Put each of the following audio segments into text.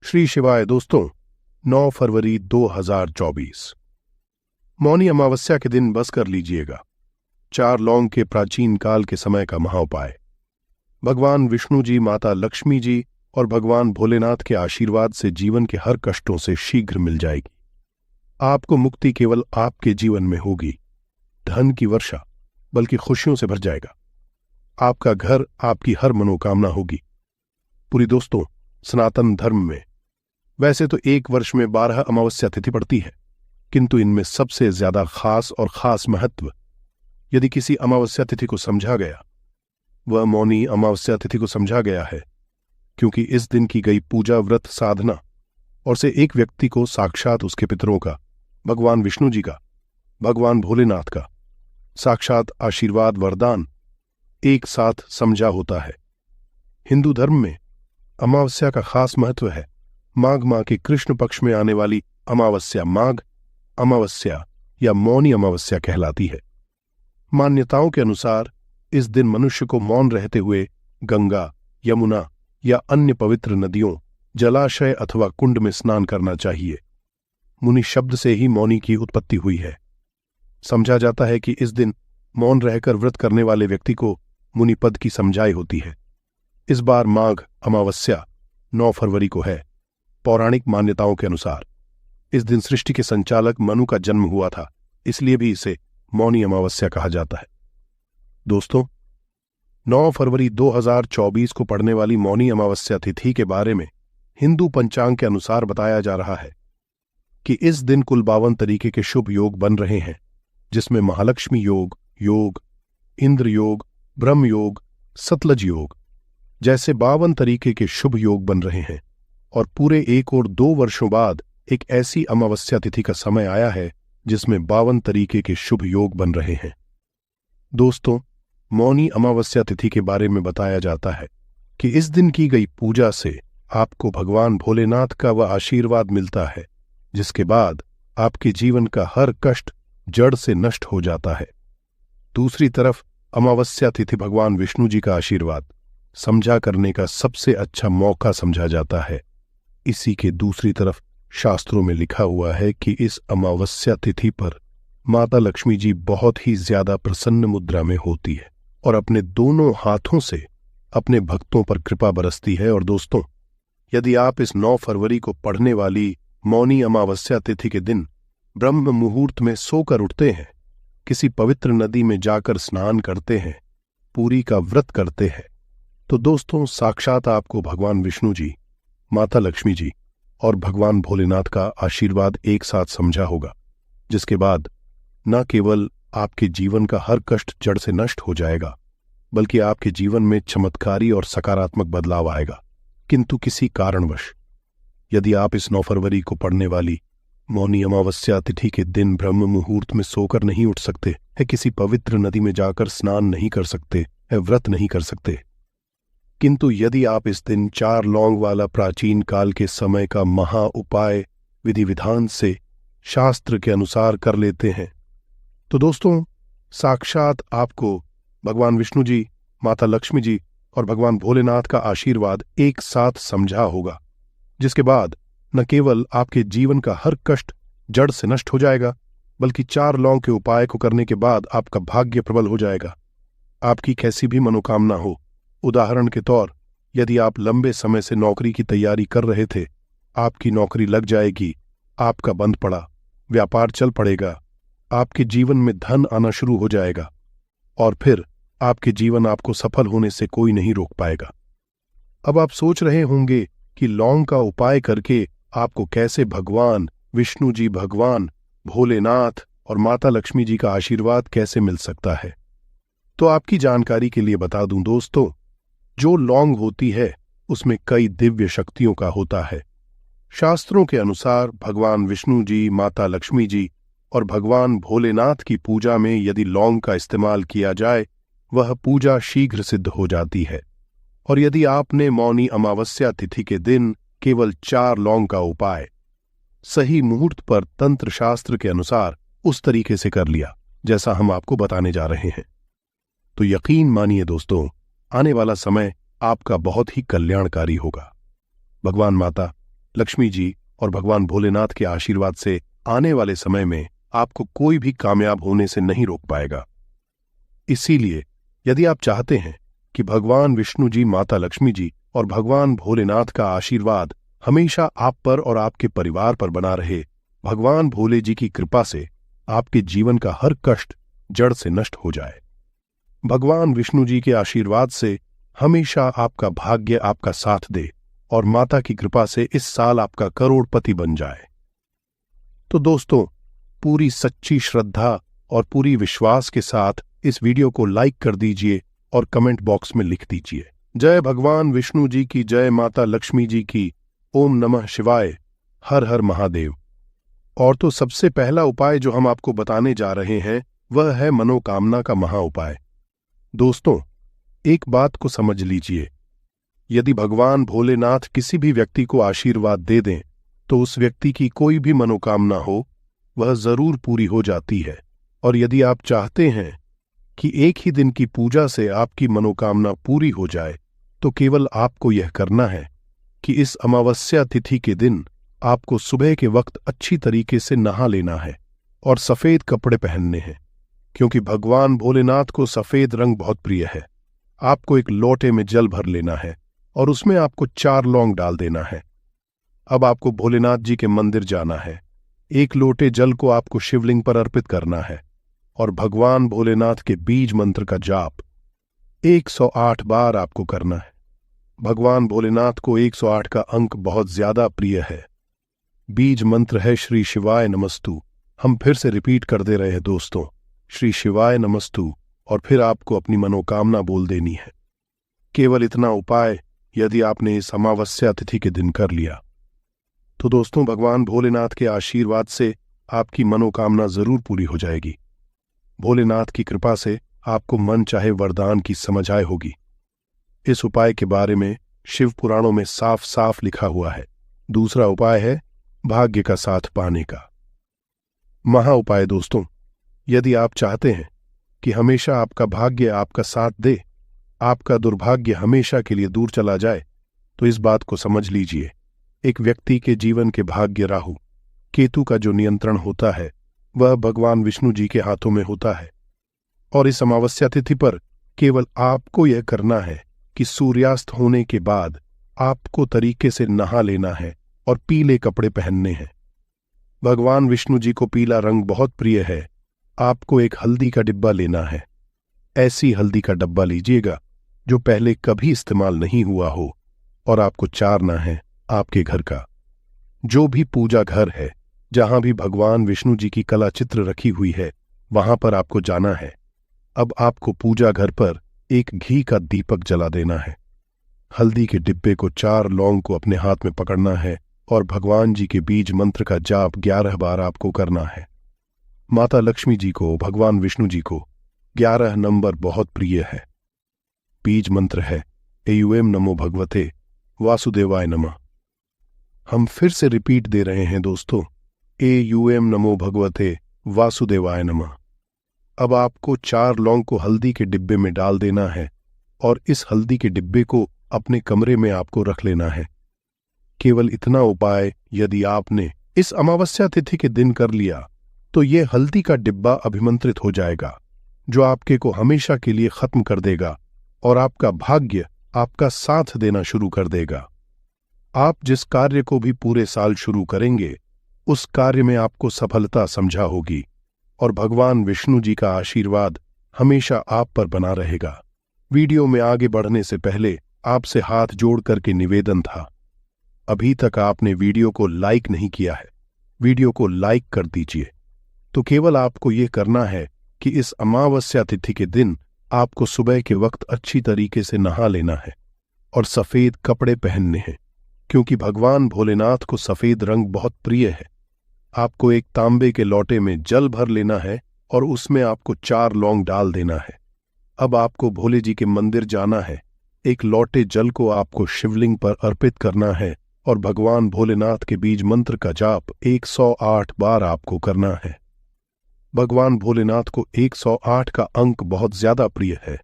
श्री शिवाय दोस्तों। 9 फरवरी 2024 मौनी अमावस्या के दिन बस कर लीजिएगा 4 लौंग के प्राचीन काल के समय का महाउपाय। भगवान विष्णु जी, माता लक्ष्मी जी और भगवान भोलेनाथ के आशीर्वाद से जीवन के हर कष्टों से शीघ्र मिल जाएगी। आपको मुक्ति केवल आपके जीवन में होगी। धन की वर्षा बल्कि खुशियों से भर जाएगा। आपका घर आपकी हर मनोकामना होगी। पूरी दोस्तों, सनातन धर्म में वैसे तो एक वर्ष में 12 अमावस्या तिथि पड़ती है, किंतु इनमें सबसे ज्यादा खास और खास महत्व यदि किसी अमावस्या तिथि को समझा गया, वह मौनी अमावस्या तिथि को समझा गया है, क्योंकि इस दिन की गई पूजा, व्रत, साधना और से एक व्यक्ति को साक्षात उसके पितरों का, भगवान विष्णु जी का, भगवान भोलेनाथ का साक्षात आशीर्वाद, वरदान एक साथ समझा होता है। हिंदू धर्म में अमावस्या का खास महत्व है। माघ माह के कृष्ण पक्ष में आने वाली अमावस्या माघ अमावस्या या मौनी अमावस्या कहलाती है। मान्यताओं के अनुसार इस दिन मनुष्य को मौन रहते हुए गंगा, यमुना या अन्य पवित्र नदियों, जलाशय अथवा कुंड में स्नान करना चाहिए। मुनि शब्द से ही मौनी की उत्पत्ति हुई है। समझा जाता है कि इस दिन मौन रहकर व्रत करने वाले व्यक्ति को मुनि पद की समझाई होती है। इस बार माघ अमावस्या 9 फरवरी को है। पौराणिक मान्यताओं के अनुसार इस दिन सृष्टि के संचालक मनु का जन्म हुआ था, इसलिए भी इसे मौनी अमावस्या कहा जाता है। दोस्तों, 9 फरवरी 2024 को पड़ने वाली मौनी अमावस्या तिथि के बारे में हिंदू पंचांग के अनुसार बताया जा रहा है कि इस दिन कुल 52 तरीके के शुभ योग बन रहे हैं, जिसमें महालक्ष्मी योग, इंद्र योग, ब्रह्म योग, सतलज योग जैसे 52 तरीके के शुभ योग बन रहे हैं। और पूरे 1 और 2 वर्षों बाद एक ऐसी अमावस्या तिथि का समय आया है जिसमें 52 तरीके के शुभ योग बन रहे हैं। दोस्तों, मौनी अमावस्या तिथि के बारे में बताया जाता है कि इस दिन की गई पूजा से आपको भगवान भोलेनाथ का वह आशीर्वाद मिलता है, जिसके बाद आपके जीवन का हर कष्ट जड़ से नष्ट हो जाता है। दूसरी तरफ अमावस्या तिथि भगवान विष्णु जी का आशीर्वाद समझा करने का सबसे अच्छा मौका समझा जाता है। इसी के दूसरी तरफ शास्त्रों में लिखा हुआ है कि इस अमावस्या तिथि पर माता लक्ष्मी जी बहुत ही ज्यादा प्रसन्न मुद्रा में होती है और अपने दोनों हाथों से अपने भक्तों पर कृपा बरसती है। और दोस्तों, यदि आप इस 9 फरवरी को पड़ने वाली मौनी अमावस्या तिथि के दिन ब्रह्म मुहूर्त में सोकर उठते हैं, किसी पवित्र नदी में जाकर स्नान करते हैं, पूरी का व्रत करते हैं, तो दोस्तों साक्षात आपको भगवान विष्णु जी, माता लक्ष्मी जी और भगवान भोलेनाथ का आशीर्वाद एक साथ समझा होगा, जिसके बाद न केवल आपके जीवन का हर कष्ट जड़ से नष्ट हो जाएगा, बल्कि आपके जीवन में चमत्कारी और सकारात्मक बदलाव आएगा। किंतु किसी कारणवश यदि आप इस 9 फरवरी को पड़ने वाली मौनी अमावस्या तिथि के दिन ब्रह्म मुहूर्त में सोकर नहीं उठ सकते है, किसी पवित्र नदी में जाकर स्नान नहीं कर सकते है, व्रत नहीं कर सकते, किंतु यदि आप इस दिन 4 लौंग वाला प्राचीन काल के समय का महा उपाय विधि विधान से शास्त्र के अनुसार कर लेते हैं, तो दोस्तों साक्षात आपको भगवान विष्णु जी, माता लक्ष्मी जी और भगवान भोलेनाथ का आशीर्वाद एक साथ समझा होगा, जिसके बाद न केवल आपके जीवन का हर कष्ट जड़ से नष्ट हो जाएगा, बल्कि 4 लौंग के उपाय को करने के बाद आपका भाग्य प्रबल हो जाएगा। आपकी कैसी भी मनोकामना हो, उदाहरण के तौर यदि आप लंबे समय से नौकरी की तैयारी कर रहे थे, आपकी नौकरी लग जाएगी, आपका बंद पड़ा, व्यापार चल पड़ेगा, आपके जीवन में धन आना शुरू हो जाएगा और फिर आपके जीवन आपको सफल होने से कोई नहीं रोक पाएगा। अब आप सोच रहे होंगे कि लौंग का उपाय करके आपको कैसे भगवान विष्णु जी, भगवान भोलेनाथ और माता लक्ष्मी जी का आशीर्वाद कैसे मिल सकता है। तो आपकी जानकारी के लिए बता दूं दोस्तों, जो लौंग होती है उसमें कई दिव्य शक्तियों का होता है। शास्त्रों के अनुसार भगवान विष्णु जी, माता लक्ष्मी जी और भगवान भोलेनाथ की पूजा में यदि लौंग का इस्तेमाल किया जाए, वह पूजा शीघ्र सिद्ध हो जाती है। और यदि आपने मौनी अमावस्या तिथि के दिन केवल 4 लौंग का उपाय सही मुहूर्त पर तंत्र शास्त्र के अनुसार उस तरीके से कर लिया जैसा हम आपको बताने जा रहे हैं, तो यकीन मानिए दोस्तों, आने वाला समय आपका बहुत ही कल्याणकारी होगा। भगवान माता लक्ष्मी जी और भगवान भोलेनाथ के आशीर्वाद से आने वाले समय में आपको कोई भी कामयाब होने से नहीं रोक पाएगा। इसीलिए यदि आप चाहते हैं कि भगवान विष्णु जी, माता लक्ष्मी जी और भगवान भोलेनाथ का आशीर्वाद हमेशा आप पर और आपके परिवार पर बना रहे, भगवान भोले जी की कृपा से आपके जीवन का हर कष्ट जड़ से नष्ट हो जाए, भगवान विष्णु जी के आशीर्वाद से हमेशा आपका भाग्य आपका साथ दे और माता की कृपा से इस साल आपका करोड़पति बन जाए, तो दोस्तों पूरी सच्ची श्रद्धा और पूरी विश्वास के साथ इस वीडियो को लाइक कर दीजिए और कमेंट बॉक्स में लिख दीजिए, जय भगवान विष्णु जी की, जय माता लक्ष्मी जी की, ओम नमः शिवाय, हर हर महादेव। और तो सबसे पहला उपाय जो हम आपको बताने जा रहे हैं वह है मनोकामना का महा उपाय। दोस्तों एक बात को समझ लीजिए, यदि भगवान भोलेनाथ किसी भी व्यक्ति को आशीर्वाद दे दें तो उस व्यक्ति की कोई भी मनोकामना हो वह जरूर पूरी हो जाती है। और यदि आप चाहते हैं कि एक ही दिन की पूजा से आपकी मनोकामना पूरी हो जाए तो केवल आपको यह करना है कि इस अमावस्या तिथि के दिन आपको सुबह के वक्त अच्छी तरीके से नहा लेना है और सफेद कपड़े पहनने हैं, क्योंकि भगवान भोलेनाथ को सफेद रंग बहुत प्रिय है। आपको एक लोटे में जल भर लेना है और उसमें आपको 4 लौंग डाल देना है। अब आपको भोलेनाथ जी के मंदिर जाना है, एक लोटे जल को आपको शिवलिंग पर अर्पित करना है और भगवान भोलेनाथ के बीज मंत्र का जाप 108 बार आपको करना है। भगवान भोलेनाथ को 108 का अंक बहुत ज्यादा प्रिय है। बीज मंत्र है श्री शिवाय नमस्तु। हम फिर से रिपीट कर दे रहे हैं दोस्तों, श्री शिवाय नमस्तु, और फिर आपको अपनी मनोकामना बोल देनी है। केवल इतना उपाय यदि आपने इस अमावस्या तिथि के दिन कर लिया तो दोस्तों भगवान भोलेनाथ के आशीर्वाद से आपकी मनोकामना जरूर पूरी हो जाएगी। भोलेनाथ की कृपा से आपको मन चाहे वरदान की समझ आए होगी। इस उपाय के बारे में शिव पुराणों में साफ साफ लिखा हुआ है। दूसरा उपाय है भाग्य का साथ पाने का महा उपाय। दोस्तों यदि आप चाहते हैं कि हमेशा आपका भाग्य आपका साथ दे, आपका दुर्भाग्य हमेशा के लिए दूर चला जाए, तो इस बात को समझ लीजिए, एक व्यक्ति के जीवन के भाग्य राहु केतु का जो नियंत्रण होता है वह भगवान विष्णु जी के हाथों में होता है। और इस अमावस्या तिथि पर केवल आपको यह करना है कि सूर्यास्त होने के बाद आपको तरीके से नहा लेना है और पीले कपड़े पहनने हैं। भगवान विष्णु जी को पीला रंग बहुत प्रिय है। आपको एक हल्दी का डिब्बा लेना है। ऐसी हल्दी का डब्बा लीजिएगा जो पहले कभी इस्तेमाल नहीं हुआ हो, और आपको चारना है आपके घर का जो भी पूजा घर है, जहां भी भगवान विष्णु जी की कला चित्र रखी हुई है, वहां पर आपको जाना है। अब आपको पूजा घर पर एक घी का दीपक जला देना है। हल्दी के डिब्बे को 4 लौंग को अपने हाथ में पकड़ना है और भगवान जी के बीज मंत्र का जाप 11 बार आपको करना है। माता लक्ष्मी जी को, भगवान विष्णु जी को 11 नंबर बहुत प्रिय है। बीज मंत्र है एयूएम नमो भगवते वासुदेवाय नमः। हम फिर से रिपीट दे रहे हैं दोस्तों, एयूएम नमो भगवते वासुदेवाय नमः। अब आपको 4 लौंग को हल्दी के डिब्बे में डाल देना है और इस हल्दी के डिब्बे को अपने कमरे में आपको रख लेना है। केवल इतना उपाय यदि आपने इस अमावस्या तिथि के दिन कर लिया तो यह हल्दी का डिब्बा अभिमंत्रित हो जाएगा, जो आपके को हमेशा के लिए खत्म कर देगा और आपका भाग्य आपका साथ देना शुरू कर देगा। आप जिस कार्य को भी पूरे साल शुरू करेंगे उस कार्य में आपको सफलता समझा होगी और भगवान विष्णु जी का आशीर्वाद हमेशा आप पर बना रहेगा। वीडियो में आगे बढ़ने से पहले आपसे हाथ जोड़ करके निवेदन था, अभी तक आपने वीडियो को लाइक नहीं किया है, वीडियो को लाइक कर दीजिए। तो केवल आपको यह करना है कि इस अमावस्या तिथि के दिन आपको सुबह के वक्त अच्छी तरीके से नहा लेना है और सफेद कपड़े पहनने हैं, क्योंकि भगवान भोलेनाथ को सफेद रंग बहुत प्रिय है। आपको एक तांबे के लोटे में जल भर लेना है और उसमें आपको 4 लौंग डाल देना है। अब आपको भोले जी के मंदिर जाना है, एक लोटे जल को आपको शिवलिंग पर अर्पित करना है और भगवान भोलेनाथ के बीज मंत्र का जाप 108 बार आपको करना है। भगवान भोलेनाथ को 108 का अंक बहुत ज्यादा प्रिय है।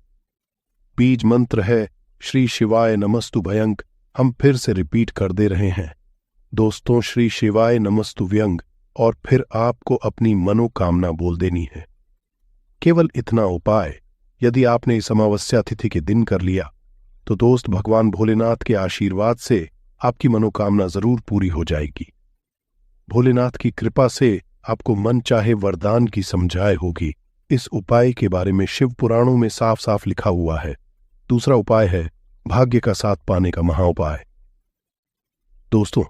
बीज मंत्र है श्री शिवाय नमस्तु भयंक। हम फिर से रिपीट कर दे रहे हैं, दोस्तों, श्री शिवाय नमस्तुभ्यंग और फिर आपको अपनी मनोकामना बोल देनी है। केवल इतना उपाय यदि आपने इस अमावस्या तिथि के दिन कर लिया तो दोस्त, भगवान भोलेनाथ के आशीर्वाद से आपकी मनोकामना जरूर पूरी हो जाएगी। भोलेनाथ की कृपा से आपको मन चाहे वरदान की समझाए होगी। इस उपाय के बारे में शिव पुराणों में साफ साफ लिखा हुआ है। दूसरा उपाय है भाग्य का साथ पाने का महाउपाय। दोस्तों,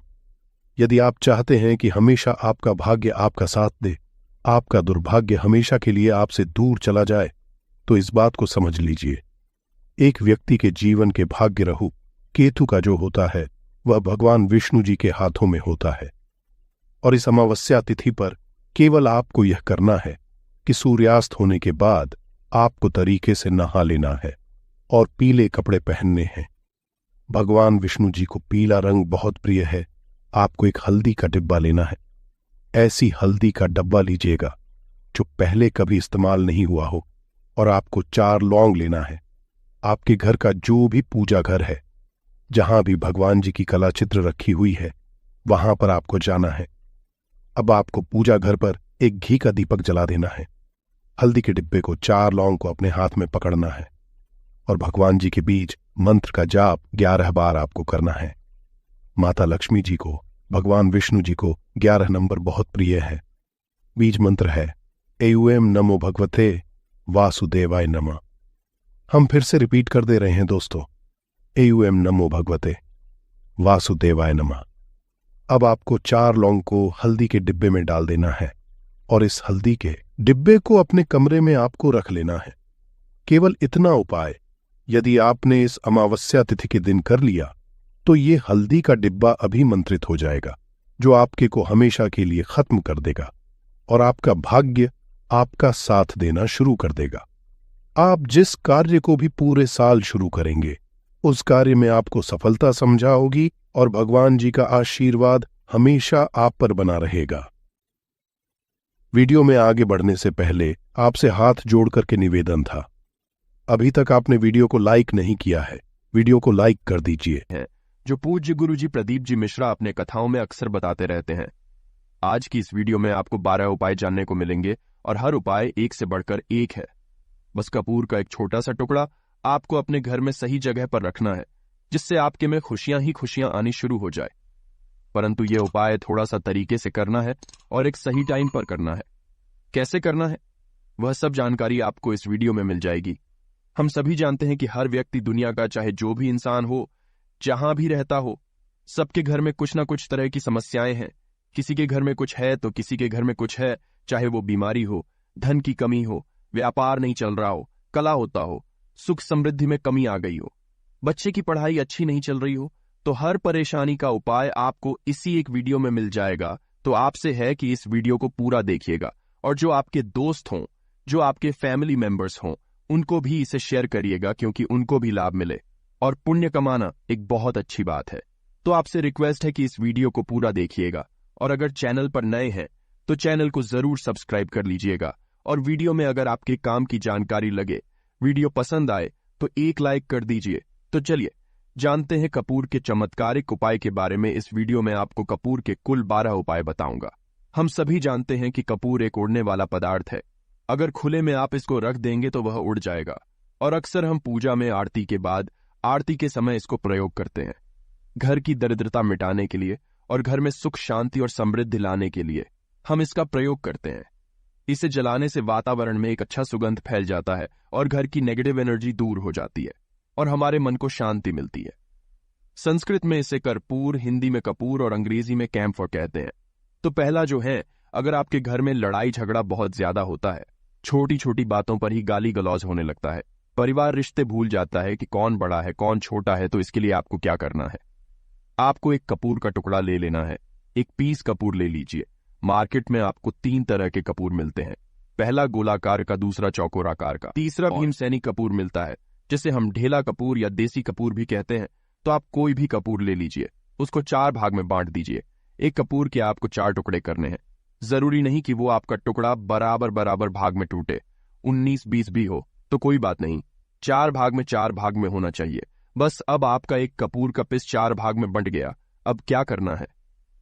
यदि आप चाहते हैं कि हमेशा आपका भाग्य आपका साथ दे, आपका दुर्भाग्य हमेशा के लिए आपसे दूर चला जाए, तो इस बात को समझ लीजिए। एक व्यक्ति के जीवन के भाग्य रहु केतु का जो होता है वह भगवान विष्णु जी के हाथों में होता है। और इस अमावस्या तिथि पर केवल आपको यह करना है कि सूर्यास्त होने के बाद आपको तरीके से नहा लेना है और पीले कपड़े पहनने हैं। भगवान विष्णु जी को पीला रंग बहुत प्रिय है। आपको एक हल्दी का डिब्बा लेना है। ऐसी हल्दी का डब्बा लीजिएगा जो पहले कभी इस्तेमाल नहीं हुआ हो, और आपको 4 लौंग लेना है। आपके घर का जो भी पूजा घर है, जहां भी भगवान जी की कला चित्र रखी हुई है, वहां पर आपको जाना है। अब आपको पूजा घर पर एक घी का दीपक जला देना है। हल्दी के डिब्बे को, 4 लौंग को अपने हाथ में पकड़ना है और भगवान जी के बीच मंत्र का जाप 11 बार आपको करना है। माता लक्ष्मी जी को, भगवान विष्णु जी को 11 नंबर बहुत प्रिय है। बीज मंत्र है एयूएम नमो भगवते वासुदेवाय नमः। हम फिर से रिपीट कर दे रहे हैं दोस्तों, एयूएम नमो भगवते वासुदेवाय नमः। अब आपको 4 लौंग को हल्दी के डिब्बे में डाल देना है और इस हल्दी के डिब्बे को अपने कमरे में आपको रख लेना है। केवल इतना उपाय यदि आपने इस अमावस्या तिथि के दिन कर लिया तो ये हल्दी का डिब्बा अभी मंत्रित हो जाएगा, जो आपके को हमेशा के लिए खत्म कर देगा और आपका भाग्य आपका साथ देना शुरू कर देगा। आप जिस कार्य को भी पूरे साल शुरू करेंगे उस कार्य में आपको सफलता समझा होगी और भगवान जी का आशीर्वाद हमेशा आप पर बना रहेगा। वीडियो में आगे बढ़ने से पहले आपसे हाथ जोड़ करके निवेदन था, अभी तक आपने वीडियो को लाइक नहीं किया है, वीडियो को लाइक कर दीजिए। जो पूज्य गुरुजी प्रदीप जी मिश्रा अपने कथाओं में अक्सर बताते रहते हैं। आज की इस वीडियो में आपको 12 उपाय जानने को मिलेंगे और हर उपाय एक से बढ़कर एक है। बस कपूर का एक छोटा सा टुकड़ा आपको अपने घर में सही जगह पर रखना है, जिससे आपके में खुशियां ही खुशियां आनी शुरू हो जाए। परंतु यह उपाय थोड़ा सा तरीके से करना है और एक सही टाइम पर करना है। कैसे करना है, वह सब जानकारी आपको इस वीडियो में मिल जाएगी। हम सभी जानते हैं कि हर व्यक्ति दुनिया का, चाहे जो भी इंसान हो, जहां भी रहता हो, सबके घर में कुछ ना कुछ तरह की समस्याएं हैं। किसी के घर में कुछ है तो किसी के घर में कुछ है, चाहे वो बीमारी हो, धन की कमी हो, व्यापार नहीं चल रहा हो, कला होता हो, सुख समृद्धि में कमी आ गई हो, बच्चे की पढ़ाई अच्छी नहीं चल रही हो, तो हर परेशानी का उपाय आपको इसी एक वीडियो में मिल जाएगा। तो आपसे है कि इस वीडियो को पूरा देखिएगा और जो आपके दोस्त हों, जो आपके फैमिली मेंबर्स हों, उनको भी इसे शेयर करिएगा, क्योंकि उनको भी लाभ मिले। और पुण्य कमाना एक बहुत अच्छी बात है। तो आपसे रिक्वेस्ट है कि इस वीडियो को पूरा देखिएगा और अगर चैनल पर नए हैं तो चैनल को जरूर सब्सक्राइब कर लीजिएगा। और वीडियो में अगर आपके काम की जानकारी लगे, वीडियो पसंद आए तो एक लाइक कर दीजिए। तो चलिए जानते हैं कपूर के चमत्कारिक उपाय के बारे में। इस वीडियो में आपको कपूर के कुल 12 उपाय बताऊंगा। हम सभी जानते हैं कि कपूर एक उड़ने वाला पदार्थ है। अगर खुले में आप इसको रख देंगे तो वह उड़ जाएगा, और अक्सर हम पूजा में आरती के बाद, आरती के समय इसको प्रयोग करते हैं। घर की दरिद्रता मिटाने के लिए और घर में सुख शांति और समृद्धि लाने के लिए हम इसका प्रयोग करते हैं। इसे जलाने से वातावरण में एक अच्छा सुगंध फैल जाता है और घर की नेगेटिव एनर्जी दूर हो जाती है और हमारे मन को शांति मिलती है। संस्कृत में इसे कर्पूर, हिंदी में कपूर और अंग्रेजी में कैम्फर कहते हैं। तो पहला जो है, अगर आपके घर में लड़ाई झगड़ा बहुत ज्यादा होता है, छोटी छोटी बातों पर ही गाली गलौज होने लगता है, परिवार रिश्ते भूल जाता है कि कौन बड़ा है कौन छोटा है, तो इसके लिए आपको क्या करना है, आपको एक कपूर का टुकड़ा ले लेना है। एक पीस कपूर ले लीजिए। मार्केट में आपको 3 तरह के कपूर मिलते हैं। पहला गोलाकार का, दूसरा चौकोराकार का, तीसरा भीमसेनी कपूर मिलता है, जिसे हम ढेला कपूर या देसी कपूर भी कहते हैं। तो आप कोई भी कपूर ले लीजिए, उसको 4 भाग में बांट दीजिए। एक कपूर के आपको 4 टुकड़े करने हैं। जरूरी नहीं कि वो आपका टुकड़ा बराबर बराबर भाग में टूटे, 19-20 भी हो तो कोई बात नहीं, 4 भाग में 4 भाग में होना चाहिए। बस अब आपका एक कपूर का पीस 4 भाग में बंट गया। अब क्या करना है,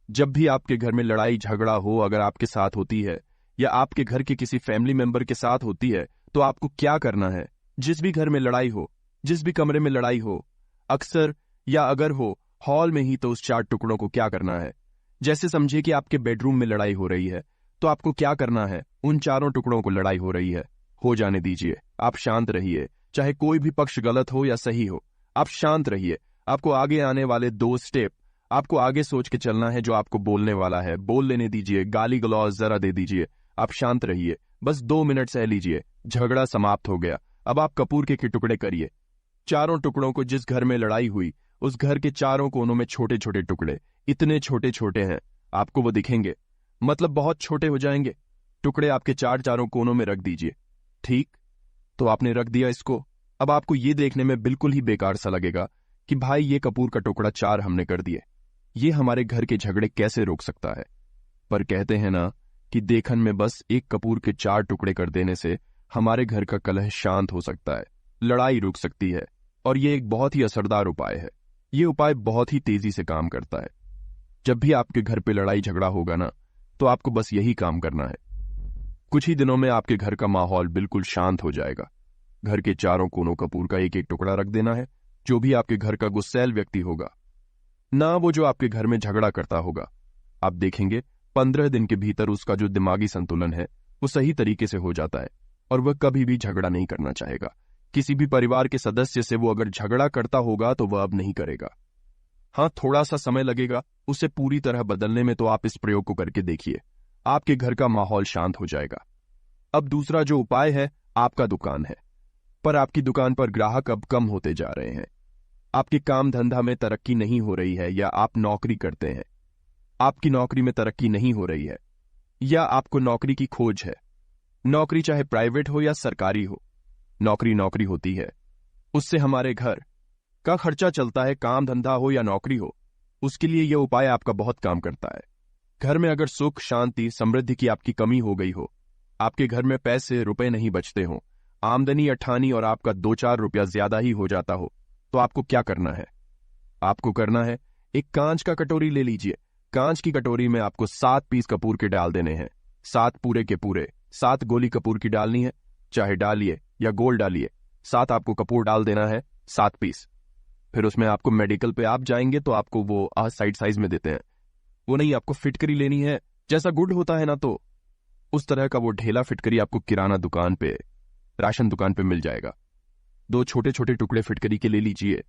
जब भी आपके घर में लड़ाई झगड़ा हो, अगर आपके साथ होती है या आपके घर के किसी फैमिली मेंबर के साथ होती है, तो आपको क्या करना है? जिस भी घर में लड़ाई हो, जिस भी कमरे में लड़ाई हो, अक्सर या अगर हो हॉल में ही, तो उस 4 टुकड़ों को क्या करना है? जैसे समझिए कि आपके बेडरूम में लड़ाई हो रही है, तो आपको क्या करना है? उन चारों टुकड़ों को लड़ाई हो रही है, हो जाने दीजिए, आप शांत रहिए। चाहे कोई भी पक्ष गलत हो या सही हो, आप शांत रहिए। आपको आगे आने वाले 2 स्टेप आपको आगे सोच के चलना है। जो आपको बोलने वाला है बोल लेने दीजिए, गाली गलौज जरा दे दीजिए, आप शांत रहिए, बस 2 मिनट सह लीजिए, झगड़ा समाप्त हो गया। अब आप कपूर के टुकड़े करिए। चारों टुकड़ों को, जिस घर में लड़ाई हुई उस घर के चारों कोनों में छोटे छोटे टुकड़े, इतने छोटे छोटे हैं आपको वो दिखेंगे, मतलब बहुत छोटे हो जाएंगे। टुकड़े आपके चारों कोनों में रख दीजिए। ठीक, तो आपने रख दिया इसको। अब आपको ये देखने में बिल्कुल ही बेकार सा लगेगा कि भाई ये कपूर का टुकड़ा 4 हमने कर दिए, ये हमारे घर के झगड़े कैसे रोक सकता है? पर कहते हैं ना कि देखन में बस एक कपूर के 4 टुकड़े कर देने से हमारे घर का कलह शांत हो सकता है, लड़ाई रुक सकती है। और ये एक बहुत ही असरदार उपाय है। ये उपाय बहुत ही तेजी से काम करता है। जब भी आपके घर पे लड़ाई झगड़ा होगा ना, तो आपको बस यही काम करना है। कुछ ही दिनों में आपके घर का माहौल बिल्कुल शांत हो जाएगा। घर के चारों कोनों कपूर का एक एक टुकड़ा रख देना है। जो भी आपके घर का गुस्सैल व्यक्ति होगा ना, वो जो आपके घर में झगड़ा करता होगा, आप देखेंगे 15 दिन के भीतर उसका जो दिमागी संतुलन है वो सही तरीके से हो जाता है और वह कभी भी झगड़ा नहीं करना चाहेगा। किसी भी परिवार के सदस्य से वो अगर झगड़ा करता होगा तो वह अब नहीं करेगा। हाँ, थोड़ा सा समय लगेगा उसे पूरी तरह बदलने में, तो आप इस प्रयोग को करके देखिए, आपके घर का माहौल शांत हो जाएगा। अब दूसरा जो उपाय है, आपका दुकान है, पर आपकी दुकान पर ग्राहक अब कम होते जा रहे हैं। आपके काम धंधा में तरक्की नहीं हो रही है, या आप नौकरी करते हैं, आपकी नौकरी में तरक्की नहीं हो रही है, या आपको नौकरी की खोज है। नौकरी चाहे प्राइवेट हो या सरकारी हो, नौकरी नौकरी होती है, उससे हमारे घर का खर्चा चलता है। काम धंधा हो या नौकरी हो, उसके लिए यह उपाय आपका बहुत काम करता है। घर में अगर सुख शांति समृद्धि की आपकी कमी हो गई हो, आपके घर में पैसे रुपए नहीं बचते हो, आमदनी अठानी और आपका 2-4 रुपया ज्यादा ही हो जाता हो, तो आपको क्या करना है? आपको करना है, एक कांच का कटोरी ले लीजिए। कांच की कटोरी में आपको 7 पीस कपूर के डाल देने हैं। 7 पूरे के पूरे 7 गोली कपूर की डालनी है, चाहे डालिए या गोल डालिए। 7 आपको कपूर डाल देना है, 7 पीस। फिर उसमें आपको मेडिकल पे आप जाएंगे तो आपको वो साइड साइज में देते हैं, वो नहीं, आपको फिटकरी लेनी है। जैसा गुड होता है ना, तो उस तरह का वो ढेला फिटकरी आपको किराना दुकान पे, राशन दुकान पे मिल जाएगा। 2 छोटे छोटे टुकड़े फिटकरी के ले लीजिए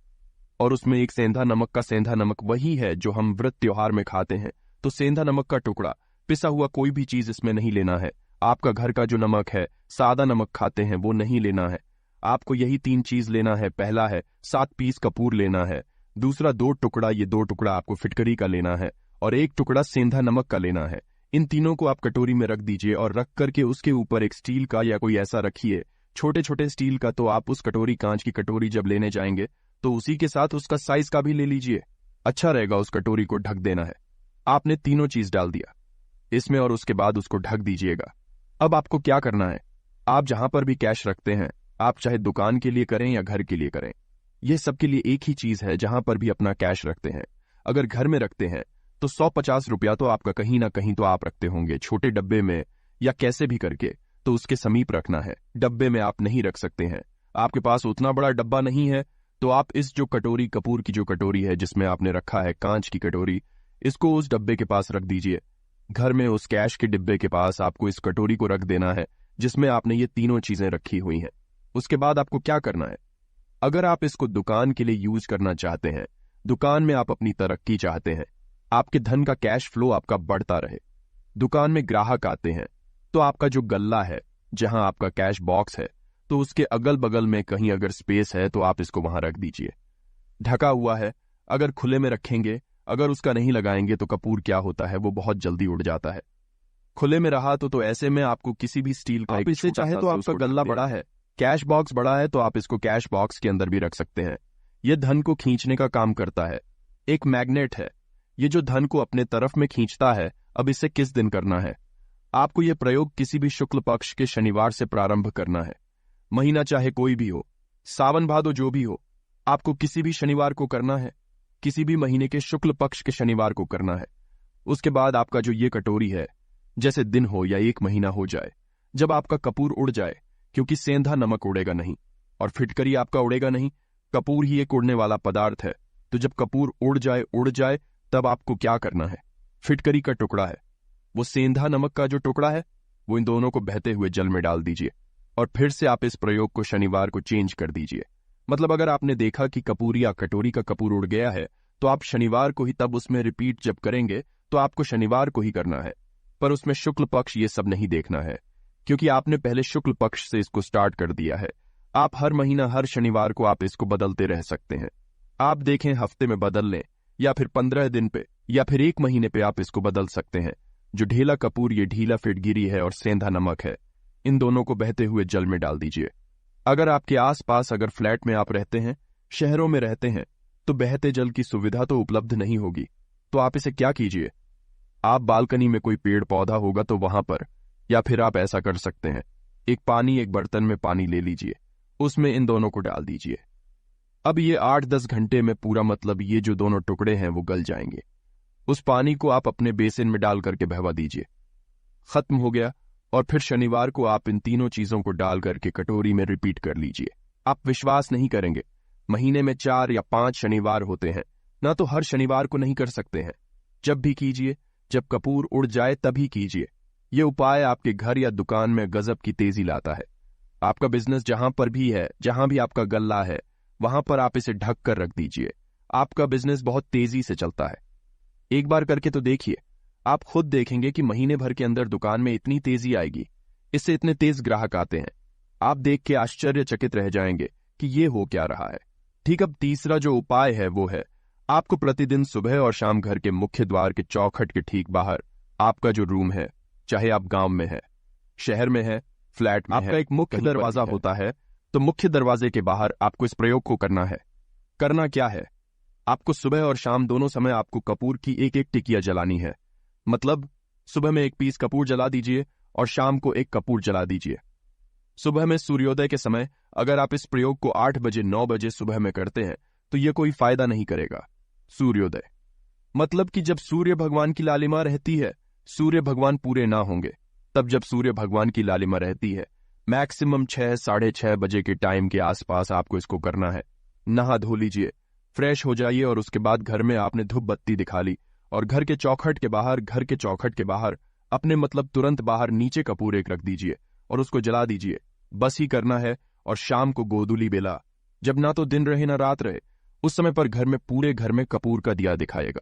और उसमें एक सेंधा नमक का, सेंधा नमक वही है जो हम व्रत त्योहार में खाते हैं, तो सेंधा नमक का टुकड़ा, पिसा हुआ कोई भी चीज इसमें नहीं लेना है। आपका घर का जो नमक है, सादा नमक खाते हैं, वो नहीं लेना है। आपको यही 3 चीज लेना है। पहला है 7 पीस कपूर लेना है, दूसरा 2 टुकड़ा, ये 2 टुकड़ा आपको फिटकरी का लेना है, और 1 टुकड़ा सेंधा नमक का लेना है। इन तीनों को आप कटोरी में रख दीजिए और रख करके उसके ऊपर एक स्टील का या कोई ऐसा रखिए, छोटे छोटे स्टील का। तो आप उस कटोरी, कांच की कटोरी जब लेने जाएंगे तो उसी के साथ उसका साइज का भी ले लीजिए, अच्छा रहेगा। उस कटोरी को ढक देना है। आपने तीनों चीज डाल दिया इसमें और उसके बाद उसको ढक दीजिएगा। अब आपको क्या करना है, आप जहां पर भी कैश रखते हैं, आप चाहे दुकान के लिए करें या घर के लिए करें, यह सबके लिए एक ही चीज है। जहां पर भी अपना कैश रखते हैं, अगर घर में रखते हैं तो 150 रुपया तो आपका कहीं ना कहीं तो आप रखते होंगे, छोटे डब्बे में या कैसे भी करके, तो उसके समीप रखना है। डब्बे में आप नहीं रख सकते हैं, आपके पास उतना बड़ा डब्बा नहीं है, तो आप इस जो कटोरी, कपूर की जो कटोरी है जिसमें आपने रखा है कांच की कटोरी, इसको उस डब्बे के पास रख दीजिए। घर में उस कैश के डिब्बे के पास आपको इस कटोरी को रख देना है जिसमें आपने ये तीनों चीजें रखी हुई हैं। उसके बाद आपको क्या करना है, अगर आप इसको दुकान के लिए यूज करना चाहते हैं, दुकान में आप अपनी तरक्की चाहते हैं, आपके धन का कैश फ्लो आपका बढ़ता रहे, दुकान में ग्राहक आते हैं, तो आपका जो गल्ला है, जहां आपका कैश बॉक्स है, तो उसके अगल बगल में कहीं अगर स्पेस है तो आप इसको वहां रख दीजिए। ढका हुआ है, अगर खुले में रखेंगे, अगर उसका नहीं लगाएंगे तो कपूर क्या होता है, वो बहुत जल्दी उड़ जाता है। खुले में रहा तो ऐसे में आपको किसी भी स्टील का, आप इससे चाहे तो आपका गल्ला बड़ा है, कैश बॉक्स बड़ा है, तो आप इसको कैश बॉक्स के अंदर भी रख सकते हैं। यह धन को खींचने का काम करता है, एक मैग्नेट है, ये जो धन को अपने तरफ में खींचता है। अब इसे किस दिन करना है, आपको यह प्रयोग किसी भी शुक्ल पक्ष के शनिवार से प्रारंभ करना है। महीना चाहे कोई भी हो, सावन भादो जो भी हो, आपको किसी भी शनिवार को करना है, किसी भी महीने के शुक्ल पक्ष के शनिवार को करना है। उसके बाद आपका जो ये कटोरी है, जैसे दिन हो या 1 महीना हो जाए, जब आपका कपूर उड़ जाए, क्योंकि सेंधा नमक उड़ेगा नहीं और फिटकरी आपका उड़ेगा नहीं, कपूर ही एक उड़ने वाला पदार्थ है। तो जब कपूर उड़ जाए तब आपको क्या करना है? फिटकरी का टुकड़ा है, वो सेंधा नमक का जो टुकड़ा है, वो इन दोनों को बहते हुए जल में डाल दीजिए और फिर से आप इस प्रयोग को शनिवार को चेंज कर दीजिए। मतलब अगर आपने देखा कि कपूर या कटोरी का कपूर उड़ गया है, तो आप शनिवार को ही तब उसमें रिपीट जब करेंगे तो आपको शनिवार को ही करना है। पर उसमें शुक्ल पक्ष ये सब नहीं देखना है, क्योंकि आपने पहले शुक्ल पक्ष से इसको स्टार्ट कर दिया है। आप हर महीना हर शनिवार को आप इसको बदलते रह सकते हैं। आप देखें हफ्ते में बदल लें या फिर 15 दिन पे या फिर 1 महीने पे आप इसको बदल सकते हैं। जो ढीला कपूर ये ढीला फिटगिरी है और सेंधा नमक है, इन दोनों को बहते हुए जल में डाल दीजिए। अगर आपके आसपास अगर फ्लैट में आप रहते हैं, शहरों में रहते हैं, तो बहते जल की सुविधा तो उपलब्ध नहीं होगी। तो आप इसे क्या कीजिए, आप बालकनी में कोई पेड़ पौधा होगा तो वहां पर, या फिर आप ऐसा कर सकते हैं, एक बर्तन में पानी ले लीजिए, उसमें इन दोनों को डाल दीजिए। अब ये 8-10 घंटे में पूरा मतलब ये जो दोनों टुकड़े हैं वो गल जाएंगे। उस पानी को आप अपने बेसिन में डाल करके बहवा दीजिए। खत्म हो गया। और फिर शनिवार को आप इन तीनों चीजों को डाल करके कटोरी में रिपीट कर लीजिए। आप विश्वास नहीं करेंगे, महीने में 4 या 5 शनिवार होते हैं ना, तो हर शनिवार को नहीं कर सकते हैं। जब भी कीजिए, जब कपूर उड़ जाए तभी कीजिए। ये उपाय आपके घर या दुकान में गजब की तेजी लाता है। आपका बिजनेस जहां पर भी है, जहां भी आपका गल्ला है, वहां पर आप इसे ढक कर रख दीजिए। आपका बिजनेस बहुत तेजी से चलता है। एक बार करके तो देखिए, आप खुद देखेंगे कि महीने भर के अंदर दुकान में इतनी तेजी आएगी, इससे इतने तेज ग्राहक आते हैं। आप देख के आश्चर्यचकित रह जाएंगे कि ये हो क्या रहा है। ठीक, अब तीसरा जो उपाय है वो है, आपको प्रतिदिन सुबह और शाम घर के मुख्य द्वार के चौखट के ठीक बाहर आपका जो रूम है, चाहे आप गांव में है, शहर में है, फ्लैट में है, आपका एक मुख्य दरवाजा होता है, तो मुख्य दरवाजे के बाहर आपको इस प्रयोग को करना है। करना क्या है, आपको सुबह और शाम दोनों समय आपको कपूर की एक एक टिकिया जलानी है। मतलब सुबह में 1 पीस कपूर जला दीजिए और शाम को 1 कपूर जला दीजिए। सुबह में सूर्योदय के समय अगर आप इस प्रयोग को 8 बजे 9 बजे सुबह में करते हैं तो यह कोई फायदा नहीं करेगा। सूर्योदय मतलब कि जब सूर्य भगवान की लालिमा रहती है, सूर्य भगवान पूरे ना होंगे, तब जब सूर्य भगवान की लालिमा रहती है, मैक्सिमम 6 साढ़े 6 बजे के टाइम के आसपास आपको इसको करना है। नहा धो लीजिए, फ्रेश हो जाइए और उसके बाद घर में आपने धूप बत्ती दिखा ली और घर के चौखट के बाहर अपने मतलब तुरंत बाहर नीचे कपूर एक रख दीजिए और उसको जला दीजिए। बस ही करना है। और शाम को गोधूली बेला, जब ना तो दिन रहे ना रात रहे, उस समय पर घर में पूरे घर में कपूर का दिया दिखाएगा,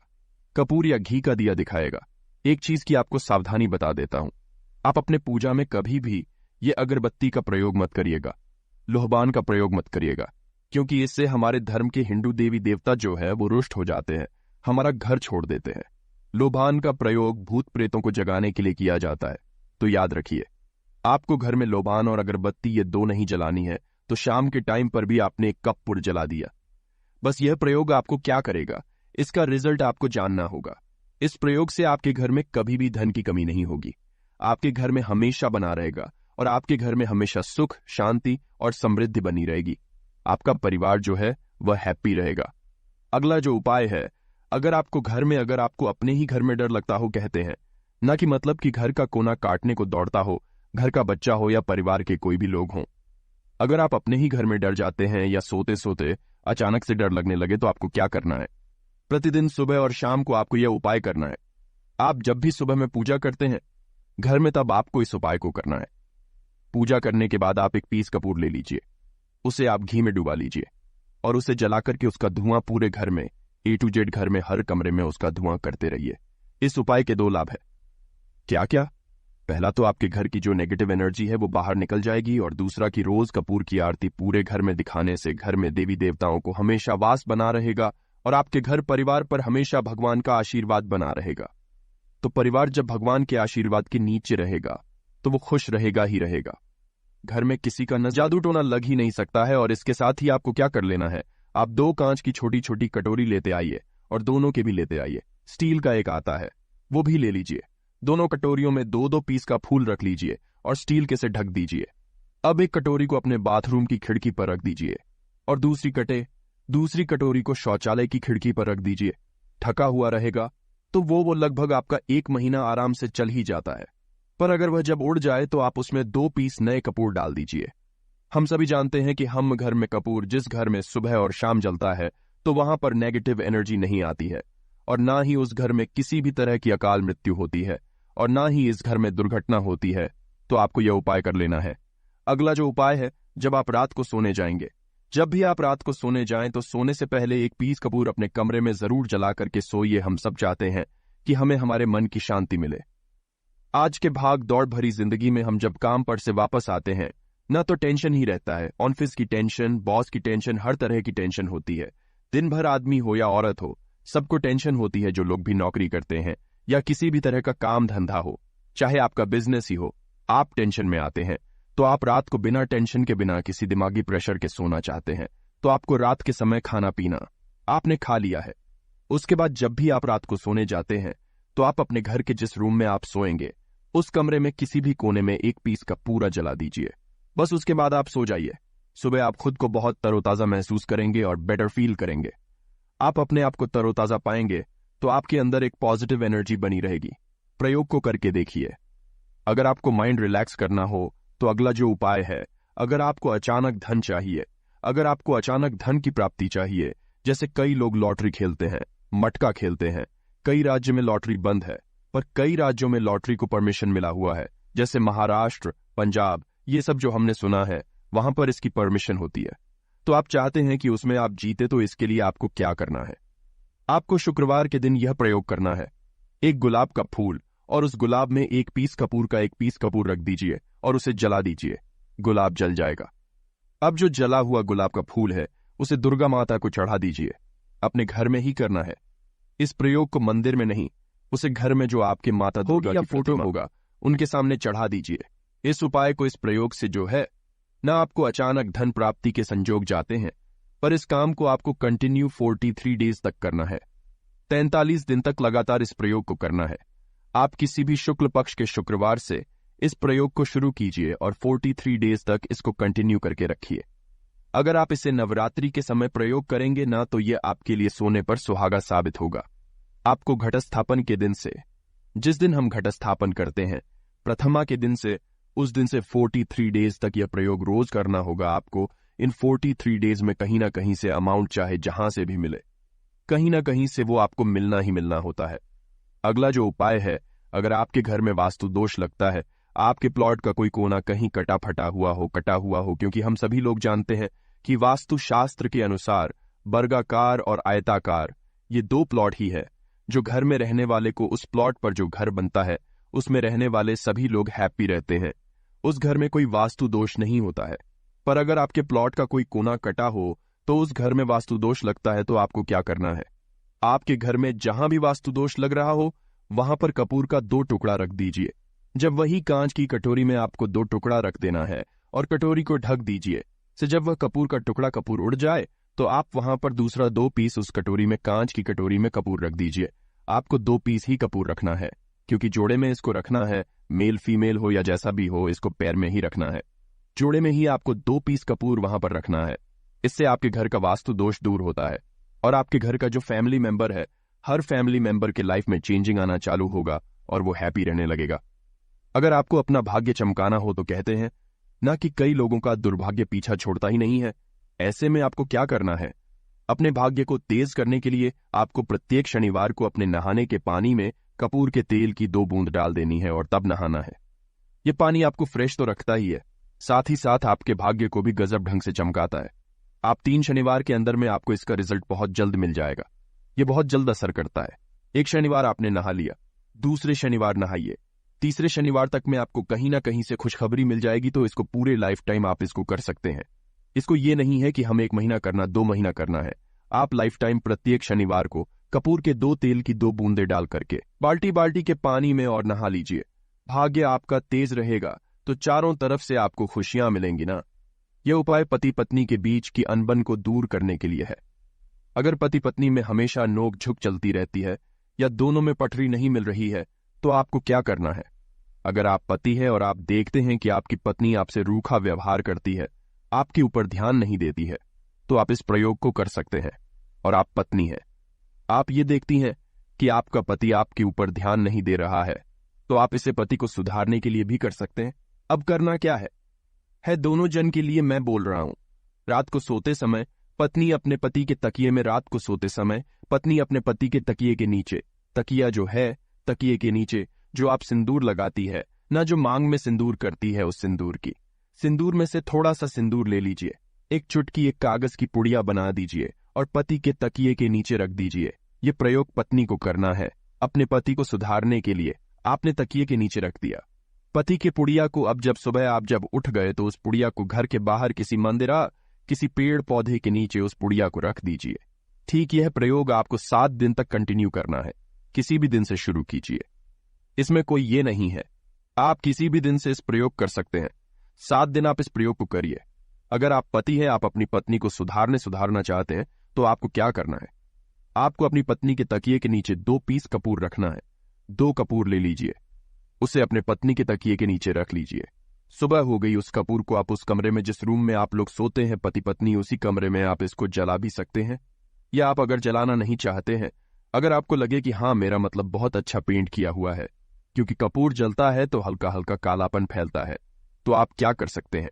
कपूर या घी का दिया दिखाएगा। एक चीज की आपको सावधानी बता देता हूं, आप अपने पूजा में कभी भी ये अगरबत्ती का प्रयोग मत करिएगा, लोहबान का प्रयोग मत करिएगा, क्योंकि इससे हमारे धर्म के हिंदू देवी देवता जो है वो रुष्ट हो जाते हैं, हमारा घर छोड़ देते हैं। लोबान का प्रयोग भूत प्रेतों को जगाने के लिए किया जाता है। तो याद रखिए, आपको घर में लोबान और अगरबत्ती ये 2 नहीं जलानी है, तो शाम के टाइम पर भी आपने 1 कपूर जला दिया। बस यह प्रयोग आपको क्या करेगा, इसका रिजल्ट आपको जानना होगा। इस प्रयोग से आपके घर में कभी भी धन की कमी नहीं होगी, आपके घर में हमेशा बना रहेगा और आपके घर में हमेशा सुख, शांति और समृद्धि बनी रहेगी। आपका परिवार जो है वह हैप्पी रहेगा। अगला जो उपाय है, अगर आपको अपने ही घर में डर लगता हो, कहते हैं ना कि मतलब कि घर का कोना काटने को दौड़ता हो, घर का बच्चा हो या परिवार के कोई भी लोग हों, अगर आप अपने ही घर में डर जाते हैं या सोते सोते अचानक से डर लगने लगे, तो आपको क्या करना है, प्रतिदिन सुबह और शाम को आपको यह उपाय करना है। आप जब भी सुबह में पूजा करते हैं घर में, तब आपको इस उपाय को करना है। पूजा करने के बाद आप 1 पीस कपूर ले लीजिए, उसे आप घी में डुबा लीजिए और उसे जलाकर के उसका धुआं पूरे घर में A to Z घर में हर कमरे में उसका धुआं करते रहिए। इस उपाय के 2 लाभ है। क्या क्या? पहला तो आपके घर की जो नेगेटिव एनर्जी है वो बाहर निकल जाएगी, और दूसरा कि रोज कपूर की आरती पूरे घर में दिखाने से घर में देवी देवताओं को हमेशा वास बना रहेगा और आपके घर परिवार पर हमेशा भगवान का आशीर्वाद बना रहेगा। तो परिवार जब भगवान के आशीर्वाद के नीचे रहेगा तो वो खुश रहेगा ही रहेगा। घर में किसी का जादू टोना लग ही नहीं सकता है। और इसके साथ ही आपको क्या कर लेना है, आप 2 कांच की छोटी छोटी कटोरी लेते आइए और दोनों के भी लेते आइए। स्टील का एक आता है, वो भी ले लीजिए। दोनों कटोरियों में 2-2 पीस का फूल रख लीजिए और स्टील के से ढक दीजिए। अब एक कटोरी को अपने बाथरूम की खिड़की पर रख दीजिए और दूसरी कटोरी को शौचालय की खिड़की पर रख दीजिए। ढका हुआ रहेगा तो वो लगभग आपका 1 महीना आराम से चल ही जाता है। पर अगर वह जब उड़ जाए तो आप उसमें 2 पीस नए कपूर डाल दीजिए। हम सभी जानते हैं कि हम घर में कपूर जिस घर में सुबह और शाम जलता है तो वहां पर नेगेटिव एनर्जी नहीं आती है, और ना ही उस घर में किसी भी तरह की अकाल मृत्यु होती है, और ना ही इस घर में दुर्घटना होती है। तो आपको यह उपाय कर लेना है। अगला जो उपाय है, जब आप रात को सोने जाएंगे, जब भी आप रात को सोने जाएं तो सोने से पहले 1 पीस कपूर अपने कमरे में जरूर जला करके सोइए। हम सब चाहते हैं कि हमें हमारे मन की शांति मिले। आज के भाग दौड़ भरी जिंदगी में हम जब काम पर से वापस आते हैं ना तो टेंशन ही रहता है। ऑफिस की टेंशन, बॉस की टेंशन, हर तरह की टेंशन होती है। दिन भर आदमी हो या औरत हो, सबको टेंशन होती है। जो लोग भी नौकरी करते हैं या किसी भी तरह का काम धंधा हो, चाहे आपका बिजनेस ही हो, आप टेंशन में आते हैं। तो आप रात को बिना टेंशन के, बिना किसी दिमागी प्रेशर के सोना चाहते हैं। तो आपको रात के समय खाना पीना आपने खा लिया है। उसके बाद जब भी आप रात को सोने जाते हैं तो आप अपने घर के जिस रूम में आप सोएंगे उस कमरे में किसी भी कोने में 1 पीस का पूरा जला दीजिए। बस उसके बाद आप सो जाइए। सुबह आप खुद को बहुत तरोताजा महसूस करेंगे और बेटर फील करेंगे। आप अपने आप को तरोताजा पाएंगे तो आपके अंदर एक पॉजिटिव एनर्जी बनी रहेगी। प्रयोग को करके देखिए। अगर आपको माइंड रिलैक्स करना हो तो अगला जो उपाय है, अगर आपको अचानक धन चाहिए, अगर आपको अचानक धन की प्राप्ति चाहिए, जैसे कई लोग लॉटरी खेलते हैं, मटका खेलते हैं। कई राज्य में लॉटरी बंद है, पर कई राज्यों में लॉटरी को परमिशन मिला हुआ है, जैसे महाराष्ट्र, पंजाब, ये सब जो हमने सुना है, वहां पर इसकी परमिशन होती है। तो आप चाहते हैं कि उसमें आप जीते, तो इसके लिए आपको क्या करना है? आपको शुक्रवार के दिन यह प्रयोग करना है। एक गुलाब का फूल और उस गुलाब में 1 पीस कपूर का 1 पीस कपूर रख दीजिए और उसे जला दीजिए। गुलाब जल जाएगा। अब जो जला हुआ गुलाब का फूल है उसे दुर्गा माता को चढ़ा दीजिए। अपने घर में ही करना है। इस प्रयोग को मंदिर में नहीं, उसे घर में जो आपके माता दुर्गा की फोटो होगा उनके सामने चढ़ा दीजिए। इस उपाय को, इस प्रयोग से जो है ना, आपको अचानक धन प्राप्ति के संजोग जाते हैं, पर इस काम को आपको कंटिन्यू 43 डेज तक करना है। 43 दिन तक लगातार इस प्रयोग को करना है। आप किसी भी शुक्ल पक्ष के शुक्रवार से इस प्रयोग को शुरू कीजिए और 43 डेज तक इसको कंटिन्यू करके रखिए। अगर आप इसे नवरात्रि के समय प्रयोग करेंगे ना, तो यह आपके लिए सोने पर सुहागा साबित होगा। आपको घटस्थापन के दिन से, जिस दिन हम घटस्थापन करते हैं, प्रथमा के दिन से, उस दिन से 43 डेज तक यह प्रयोग रोज करना होगा। आपको इन 43 डेज में कहीं ना कहीं से अमाउंट, चाहे जहां से भी मिले, कहीं ना कहीं से वो आपको मिलना ही मिलना होता है। अगला जो उपाय है, अगर आपके घर में वास्तु दोष लगता है, आपके प्लॉट का कोई कोना कहीं कटा हुआ हो, क्योंकि हम सभी लोग जानते हैं कि वास्तु शास्त्र के अनुसार वर्गाकार और आयताकार ये 2 प्लॉट ही है जो घर में रहने वाले को, उस प्लॉट पर जो घर बनता है उसमें रहने वाले सभी लोग हैप्पी रहते हैं। उस घर में कोई वास्तु दोष नहीं होता है। पर अगर आपके प्लॉट का कोई कोना कटा हो तो उस घर में वास्तु दोष लगता है। तो आपको क्या करना है? आपके घर में जहां भी वास्तु दोष लग रहा हो वहां पर कपूर का 2 टुकड़ा रख दीजिए। जब वही कांच की कटोरी में आपको 2 टुकड़ा रख देना है और कटोरी को ढक दीजिए। से जब वह कपूर का टुकड़ा कपूर उड़ जाए तो आप वहां पर दूसरा 2 पीस उस कटोरी में, कांच की कटोरी में कपूर रख दीजिए। आपको 2 पीस ही कपूर रखना है, क्योंकि जोड़े में इसको रखना है। मेल फीमेल हो या जैसा भी हो, इसको पैर में ही रखना है। जोड़े में ही आपको 2 पीस कपूर वहां पर रखना है। इससे आपके घर का वास्तु दोष दूर होता है और आपके घर का जो फैमिली मेंबर है, हर फैमिली मेंबर के लाइफ में चेंजिंग आना चालू होगा और वो हैप्पी रहने लगेगा। अगर आपको अपना भाग्य चमकाना हो तो कहते हैं ना कि कई लोगों का दुर्भाग्य पीछा छोड़ता ही नहीं है। ऐसे में आपको क्या करना है? अपने भाग्य को तेज करने के लिए आपको प्रत्येक शनिवार को अपने नहाने के पानी में कपूर के तेल की 2 बूंद डाल देनी है और तब नहाना है। यह पानी आपको फ्रेश तो रखता ही है, साथ ही साथ आपके भाग्य को भी गजब ढंग से चमकाता है। आप 3 शनिवार के अंदर में आपको इसका रिजल्ट बहुत जल्द मिल जाएगा। यह बहुत जल्द असर करता है। एक शनिवार आपने नहा लिया, दूसरे शनिवार नहाइए, तीसरे शनिवार तक में आपको कहीं ना कहीं से खुशखबरी मिल जाएगी। तो इसको पूरे लाइफ टाइम आप इसको कर सकते हैं। इसको ये नहीं है कि हम 1 महीना करना, 2 महीना करना है। आप लाइफ टाइम प्रत्येक शनिवार को कपूर के 2 तेल की 2 बूंदे डाल करके बाल्टी बाल्टी के पानी में और नहा लीजिए। भाग्य आपका तेज रहेगा तो चारों तरफ से आपको खुशियां मिलेंगी ना। यह उपाय पति पत्नी के बीच की अनबन को दूर करने के लिए है। अगर पति पत्नी में हमेशा नोक झुक चलती रहती है या दोनों में पटरी नहीं मिल रही है तो आपको क्या करना है? अगर आप पति है और आप देखते हैं कि आपकी पत्नी आपसे रूखा व्यवहार करती है, आपके ऊपर ध्यान नहीं देती है, तो आप इस प्रयोग को कर सकते हैं। और आप पत्नी है, आप ये देखती हैं कि आपका पति आपके ऊपर ध्यान नहीं दे रहा है, तो आप इसे पति को सुधारने के लिए भी कर सकते हैं। अब करना क्या है दोनों जन के लिए मैं बोल रहा हूं। रात को सोते समय पत्नी अपने पति के तकिए में, रात को सोते समय पत्नी अपने पति के तकिए के नीचे, तकिया जो है तकिए के नीचे जो आप सिंदूर लगाती है ना, जो मांग में सिंदूर करती है, उस सिंदूर में से थोड़ा सा सिंदूर ले लीजिए, एक चुटकी एक कागज की पुड़िया बना दीजिए और पति के तकिए के नीचे रख दीजिए। ये प्रयोग पत्नी को करना है अपने पति को सुधारने के लिए। आपने तकिए के नीचे रख दिया पति के पुड़िया को। अब जब सुबह आप जब उठ गए तो उस पुड़िया को घर के बाहर किसी मंदिर किसी पेड़ पौधे के नीचे उस पुड़िया को रख दीजिए। ठीक, यह प्रयोग आपको 7 दिन तक कंटिन्यू करना है। किसी भी दिन से शुरू कीजिए, इसमें कोई ये नहीं है, आप किसी भी दिन से इस प्रयोग कर सकते हैं। 7 दिन आप इस प्रयोग को करिए। अगर आप पति हैं, आप अपनी पत्नी को सुधारना चाहते हैं, तो आपको क्या करना है, आपको अपनी पत्नी के तकिए के नीचे 2 पीस कपूर रखना है। 2 कपूर ले लीजिए, उसे अपने पत्नी के तकिए के नीचे रख लीजिए। सुबह हो गई, उस कपूर को आप उस कमरे में, जिस रूम में आप लोग सोते हैं पति पत्नी, उसी कमरे में आप इसको जला भी सकते हैं। या आप अगर जलाना नहीं चाहते हैं, अगर आपको लगे कि हाँ मेरा मतलब बहुत अच्छा पेंट किया हुआ है, क्योंकि कपूर जलता है तो हल्का हल्का कालापन फैलता है, तो आप क्या कर सकते हैं,